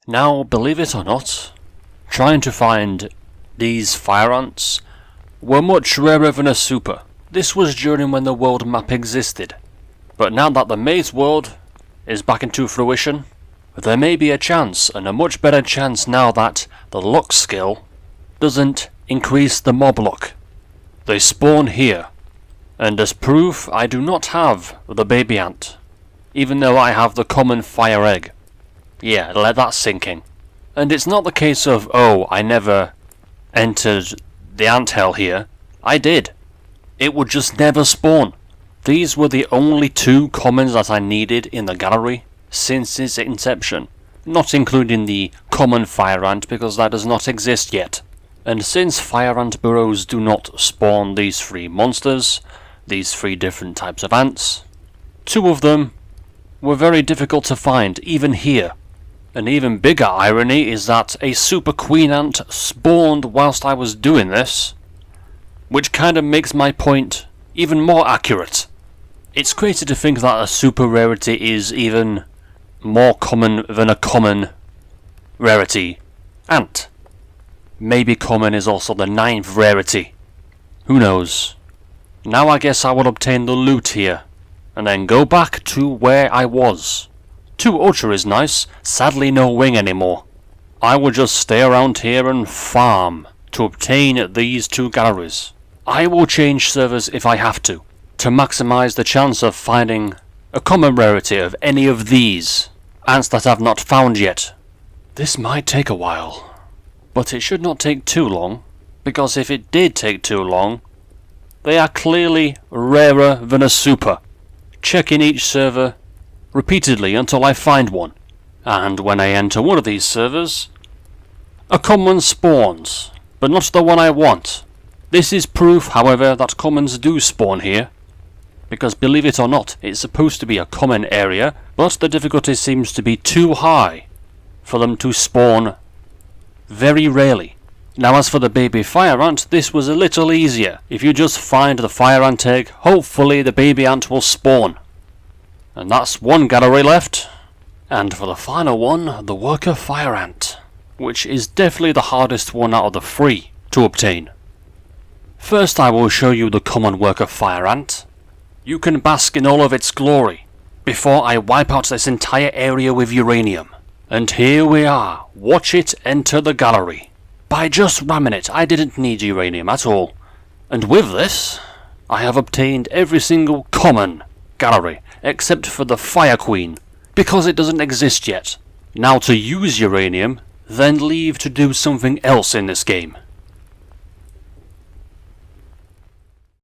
Now, believe it or not, trying to find these fire ants were much rarer than a super. This was during when the world map existed. But now that the maze world is back into fruition, there may be a chance, and a much better chance now that the luck skill doesn't increase the mob luck. They spawn here, and as proof I do not have the baby ant, even though I have the common fire egg. Yeah, let that sink in. And it's not the case of, oh, I never entered the anthell here. I did. It would just never spawn. These were the only two commons that I needed in the gallery since its inception, not including the common fire ant because that does not exist yet. And since fire ant burrows do not spawn these three monsters, these three different types of ants, two of them were very difficult to find, even here. An even bigger irony is that a super queen ant spawned whilst I was doing this, which kind of makes my point even more accurate. It's crazy to think that a super rarity is even more common than a common rarity ant. Maybe common is also the 9th rarity. Who knows? Now I guess I will obtain the loot here, and then go back to where I was. 2 ultra is nice, sadly no wing anymore. I will just stay around here and farm to obtain these 2 galleries. I will change servers if I have to maximize the chance of finding a common rarity of any of these ants that I've not found yet. This might take a while, but it should not take too long, because if it did take too long, they are clearly rarer than a super. Checking each server repeatedly until I find one, and when I enter one of these servers, a common spawns, but not the one I want. This is proof, however, that commons do spawn here, because believe it or not, it's supposed to be a common area, but the difficulty seems to be too high for them to spawn very rarely. Now as for the baby fire ant, this was a little easier. If you just find the fire ant egg, hopefully the baby ant will spawn. And that's one gallery left. And for the final one, the worker fire ant, which is definitely the hardest one out of the 3 to obtain. First I will show you the common worker fire ant. You can bask in all of its glory before I wipe out this entire area with uranium. And here we are, watch it enter the gallery. By just ramming it, I didn't need uranium at all. And with this, I have obtained every single common gallery, except for the Fire Queen, because it doesn't exist yet. Now to use uranium, then leave to do something else in this game.